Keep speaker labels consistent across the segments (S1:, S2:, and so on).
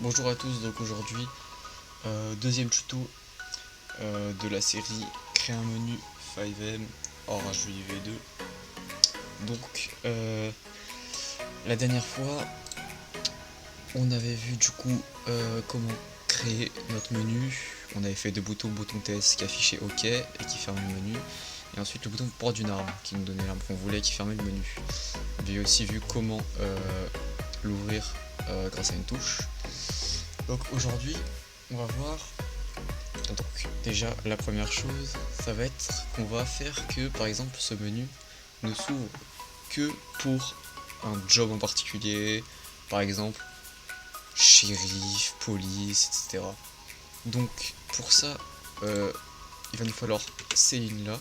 S1: Bonjour à tous, donc aujourd'hui, deuxième tuto de la série créer un menu 5M hors HVIV2. Donc, la dernière fois, on avait vu du coup comment créer notre menu. On avait fait deux boutons, le bouton TS qui affichait OK et qui fermait le menu. Et ensuite le bouton porte d'une arme qui nous donnait l'arme qu'on voulait qui fermait le menu. On avait aussi vu comment l'ouvrir grâce à une touche. Donc aujourd'hui, on va voir. Donc déjà la première chose, ça va être qu'on va faire que par exemple ce menu ne s'ouvre que pour un job en particulier, par exemple shérif, police, etc. Donc pour ça, il va nous falloir ces lignes là,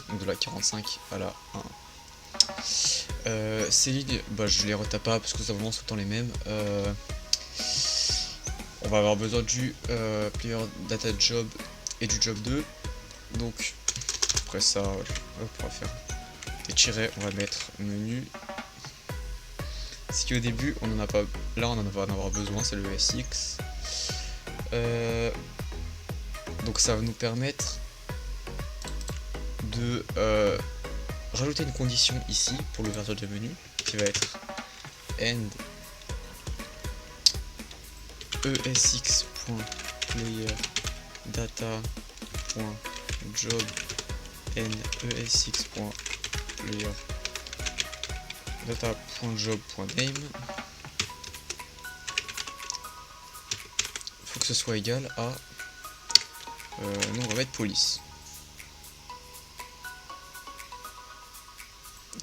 S1: donc de la 45 à la 1. Ces lignes, je les retape pas parce que ça vraiment tout le temps les mêmes. On va avoir besoin du player data job et du job 2. Donc après ça, on va faire des tirets, on va mettre menu. Ce qui au début on en a pas, là on en va en avoir besoin, c'est le SX. Donc ça va nous permettre de rajouter une condition ici pour l'ouverture du menu qui va être end esx.player.data.job n esx.player.data.job.name. Il faut que ce soit égal à nous on va mettre police.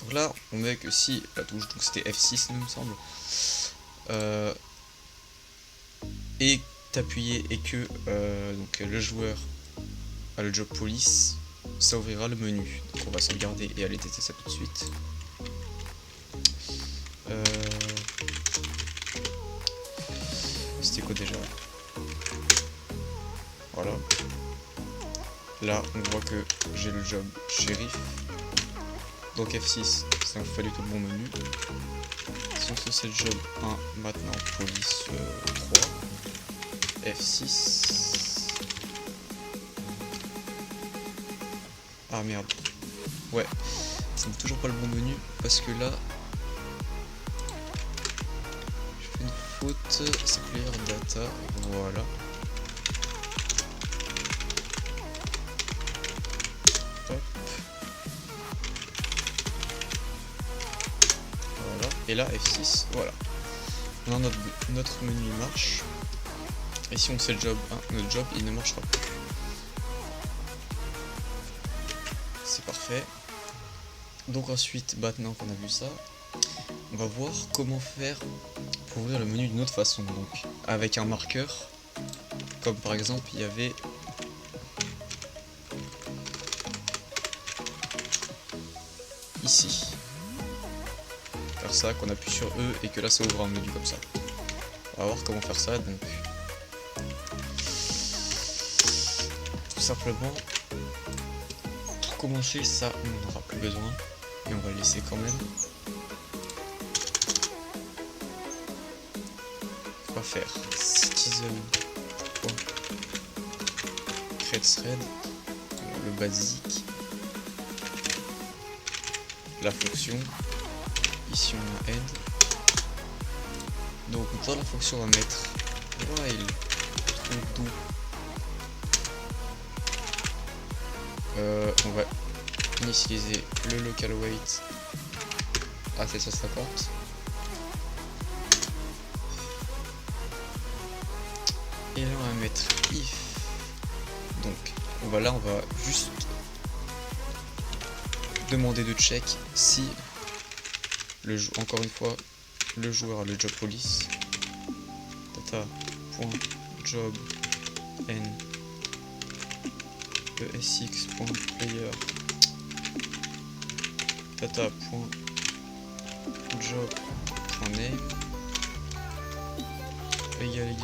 S1: Donc là on met que si la touche, donc c'était F6 il me semble, est appuyé et que donc le joueur a le job police, ça ouvrira le menu. Donc on va sauvegarder et aller tester ça tout de suite. C'était quoi déjà? Voilà. Là on voit que j'ai le job shérif. Donc F6, ça me fait du tout le bon menu. Si on se c'est le job 1, maintenant police 3. F6. Ah merde. Ouais, ça me toujours pas le bon menu parce que là je fais une faute. C'est player data. Voilà. Hop. Voilà. Et là F6. Voilà. Maintenant notre menu marche. Et si on sait le job 1, notre job il ne marchera plus. C'est parfait. Donc ensuite, maintenant qu'on a vu ça, on va voir comment faire pour ouvrir le menu d'une autre façon. Donc avec un marqueur, comme par exemple il y avait ici. Faire ça, qu'on appuie sur E et que là ça ouvre un menu comme ça. On va voir comment faire ça. Donc tout simplement, pour commencer, ça on n'en aura plus besoin et on va le laisser quand même. On va faire citizen.createThread, le basique, la fonction. Ici on a end. Donc dans la fonction on va mettre while do. On va initialiser le local weight à 750. Et là on va mettre if. Donc on va juste demander de check si encore une fois le joueur a le job police. Data.job n esx.player data.job.name égal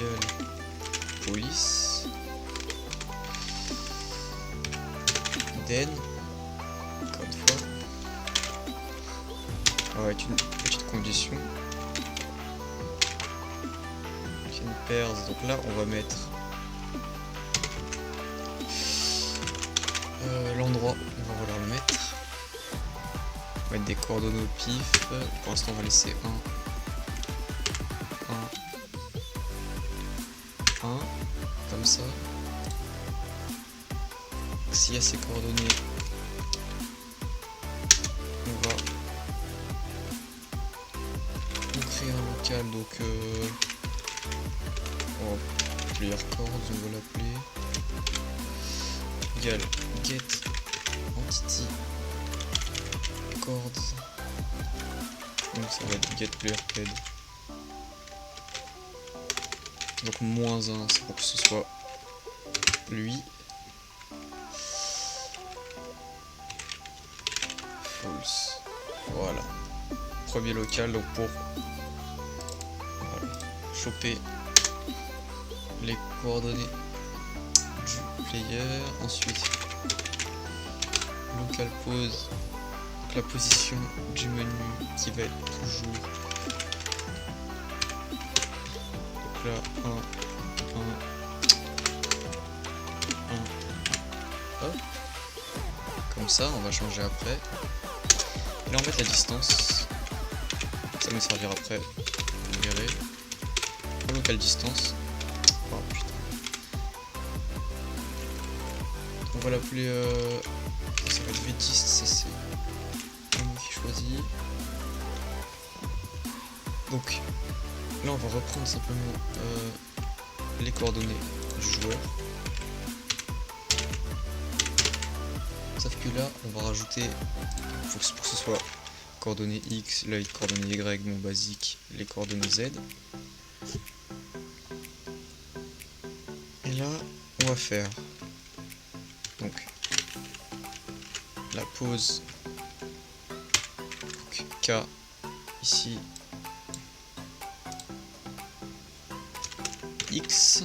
S1: police. Then encore une fois avec une petite condition. Ok. une paire. Donc là, on va mettre l'endroit où on va vouloir le mettre. On va mettre des coordonnées au pif. Pour l'instant, on va laisser 1, 1, 1, comme ça. S'il y a ces coordonnées, on va créer un local. Donc, player chords, on va l'appeler égal get entity chords. Donc ça va être get player head. Donc -1, c'est pour que ce soit lui. False. Voilà. Premier local, donc pour choper les coordonnées du player. Ensuite, local pose, donc la position du menu qui va être toujours. Donc là, 1, 1, 1. Hop. Comme ça, on va changer après. Et là, on va mettre la distance. Ça nous servira après. Vous verrez. Local distance. Oh putain. On va l'appeler ça va être V10, ça c'est moi qui choisis. Donc là on va reprendre simplement les coordonnées du joueur. Sauf que là on va rajouter, pour que ce soit coordonnées X, là coordonnées Y, mon basique, les coordonnées Z. Et là, on va faire donc la pose K ici X,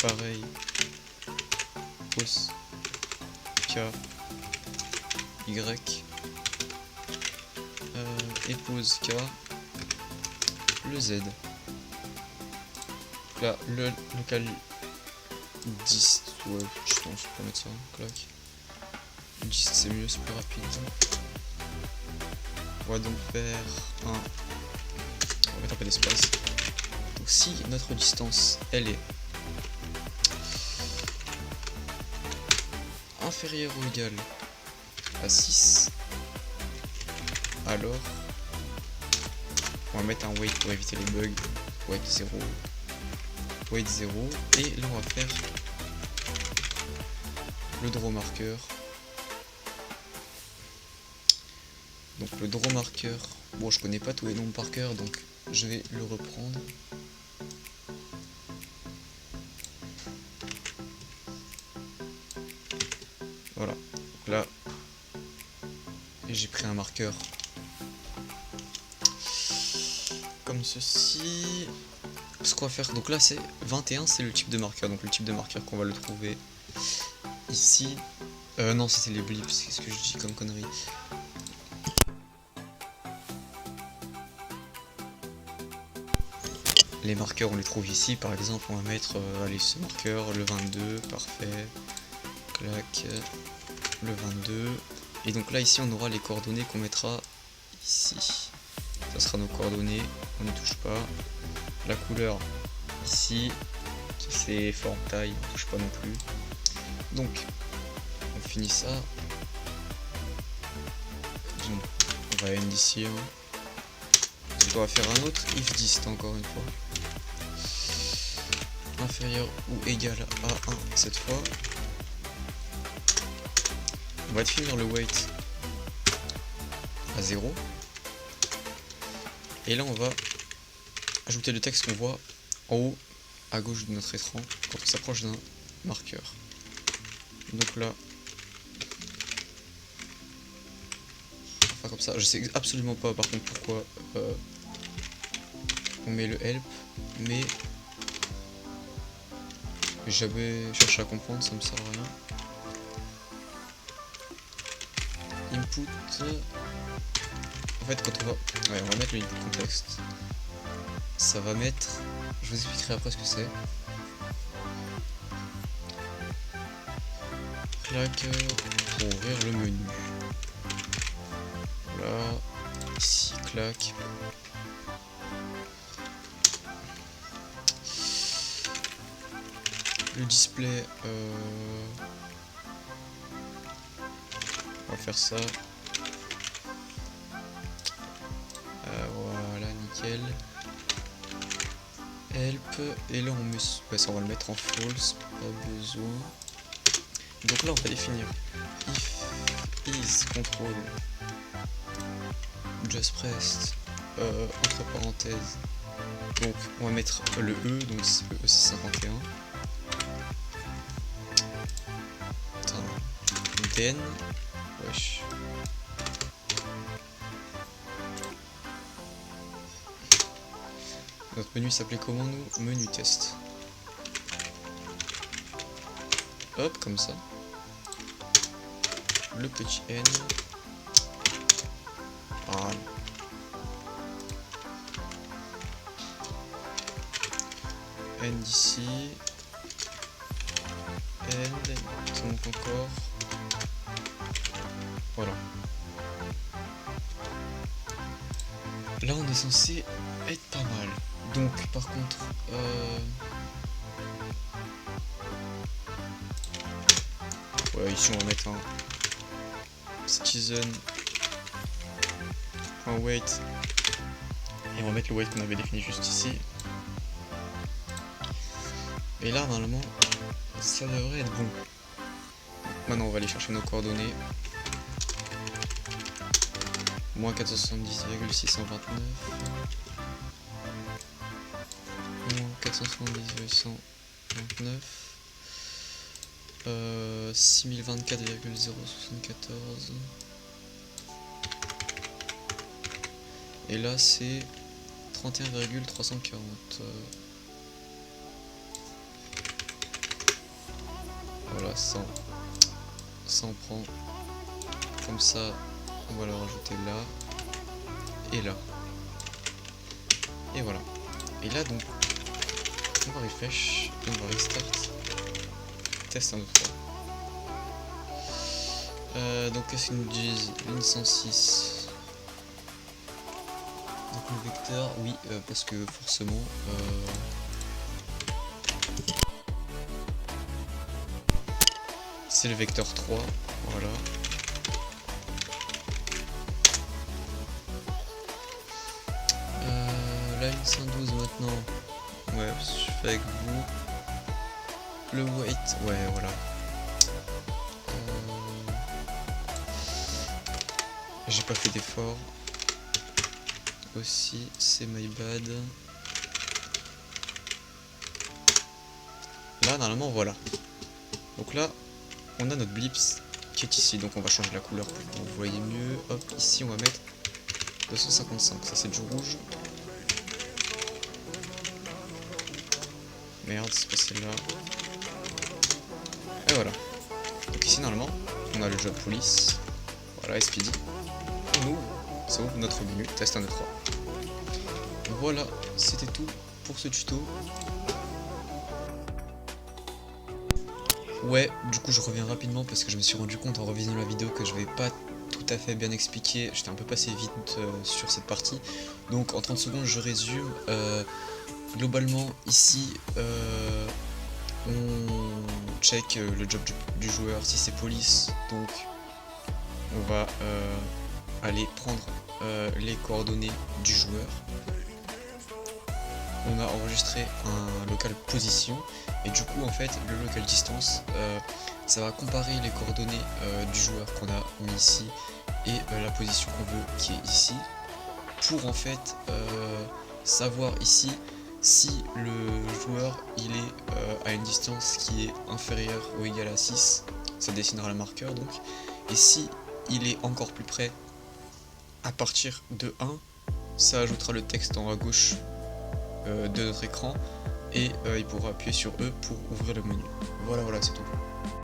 S1: pareil pose K Y et pose K le Z. Là, le local 10, ouais, je pense qu'on peut mettre ça, clac. 10 c'est mieux, c'est plus rapide. On va donc faire un. On va mettre un peu d'espace. Donc si notre distance elle est inférieure ou égale à 6, alors on va mettre un wait pour éviter les bugs. Wait 0. Wait 0. Et là on va faire le draw marker. Donc le draw marker, bon je connais pas tous les noms par cœur donc je vais le reprendre. Voilà, donc là j'ai pris un marqueur comme ceci. Ce qu'on va faire, donc là c'est 21, c'est le type de marqueur, donc le type de marqueur qu'on va le trouver ici. Non, c'était les blips, qu'est-ce que je dis comme connerie. Les marqueurs on les trouve ici, par exemple on va mettre allez, ce marqueur, le 22, parfait, clac, le 22, et donc là ici on aura les coordonnées qu'on mettra ici, ça sera nos coordonnées, on ne touche pas, la couleur ici, c'est forme taille, on ne touche pas non plus, donc on finit ça, bon, on va end ici, hein. On va faire un autre if dist encore une fois. Inférieur ou égal à 1 cette fois. On va définir le weight à 0. Et là on va ajouter le texte qu'on voit en haut à gauche de notre écran quand on s'approche d'un marqueur. Donc là, enfin comme ça, je sais absolument pas par contre pourquoi on met le help, mais j'avais cherché à comprendre, ça me sert à rien. Input, en fait quand on va, ouais, on va mettre le input contexte, ça va mettre Je vous expliquerai après ce que c'est. Clac pour ouvrir le menu. Voilà. Ici, clac. Le display, on va faire ça. Voilà, nickel. Help, et là on met, ouais, ça on va le mettre en false, pas besoin. Donc là on va définir if is control just pressed entre parenthèses. Donc on va mettre le E, donc le E c'est 51. Then, wesh. Notre menu s'appelait comment nous? Menu test. Hop, comme ça. Le petit N. Voilà. N d'ici. N, donc encore. Voilà. Là on est censé être pas mal. Donc par contre ouais, ici on va mettre un citizen, un weight, et on va mettre le weight qu'on avait défini juste ici. Et là normalement ça devrait être bon. Maintenant on va aller chercher nos coordonnées. Moins 470,629. Moins 470,129. 6024,074. Et là c'est 31,340. Voilà, ça on prend comme ça. On va le rajouter là et là. Et voilà. Et là donc on va refresh, on va restart. Test 1, 2, 3. Donc qu'est-ce qu'ils nous disent? Ligne 106. Donc le vecteur, oui, parce que forcément c'est le vecteur 3, voilà. Line 112 maintenant. Ouais, je fais avec vous. Le weight, ouais, voilà. J'ai pas fait d'effort. Aussi, c'est my bad. Là, normalement, voilà. Donc là, on a notre blips qui est ici. Donc on va changer la couleur pour que vous voyez mieux. Hop, ici, on va mettre 255. Ça, c'est du rouge. Merde, c'est pas celle-là. Et voilà. Donc ici, normalement, on a le job police. Voilà, SPD. On ouvre, ça ouvre notre menu, test 1, 2, 3. Voilà, c'était tout pour ce tuto. Ouais, du coup je reviens rapidement parce que je me suis rendu compte en revisionnant la vidéo que je vais pas tout à fait bien expliquer. J'étais un peu passé vite sur cette partie. Donc en 30 secondes je résume. Globalement ici on check le job du joueur si c'est police. Donc on va aller prendre les coordonnées du joueur. On a enregistré un local position et du coup en fait le local distance ça va comparer les coordonnées du joueur qu'on a mis ici et la position qu'on veut qui est ici pour en fait savoir ici si le joueur il est à une distance qui est inférieure ou égale à 6, ça dessinera le marqueur donc, et si il est encore plus près à partir de 1, ça ajoutera le texte en haut à gauche de notre écran et il pourra appuyer sur E pour ouvrir le menu. Voilà, c'est tout.